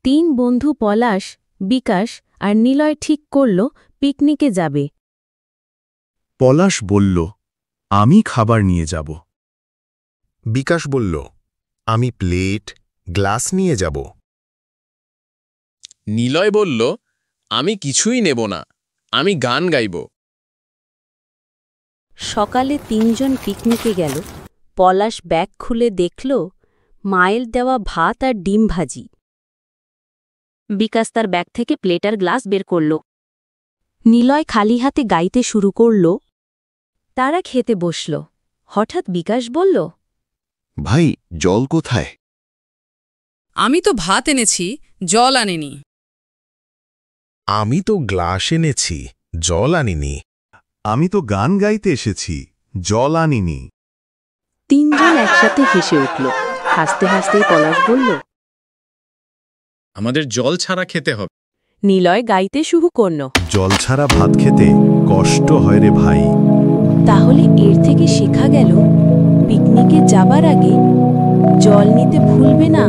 তিন বন্ধু পলাশ, বিকাশ আর নিলয় ঠিক করল পিকনিকে যাবে। পলাশ বলল, আমি খাবার নিয়ে যাব। বিকাশ বলল, আমি প্লেট, গ্লাস নিয়ে যাব। নিলয় বলল, আমি কিছুই নেব না, আমি গান গাইব। সকালে তিনজন পিকনিকে গেল। পলাশ ব্যাগ খুলে দেখল মায়ের দেওয়া ভাত আর ডিম ভাজি। বিকাশ তার ব্যাগ থেকে প্লেট আর গ্লাস বের করল। নিলয় খালি হাতে গাইতে শুরু করল। তারা খেতে বসল। হঠাৎ বিকাশ বলল, ভাই, জল কোথায়? আমি তো ভাত এনেছি, জল আনিনি। আমি তো গ্লাস এনেছি, জল আনিনি। আমি তো গান গাইতে এসেছি, জল আনিনি। তিনজন একসাথে হেসে উঠল। হাসতে হাসতেই পলাশ বলল, আমাদের জল ছাড়া খেতে হবে। নিলয় গাইতে শুরু করল, জল ছাড়া ভাত খেতে কষ্ট হয় রে ভাই। তাহলে এর থেকে শেখা গেল পিকনিকে যাবার আগে জল নিতে ভুলবে না।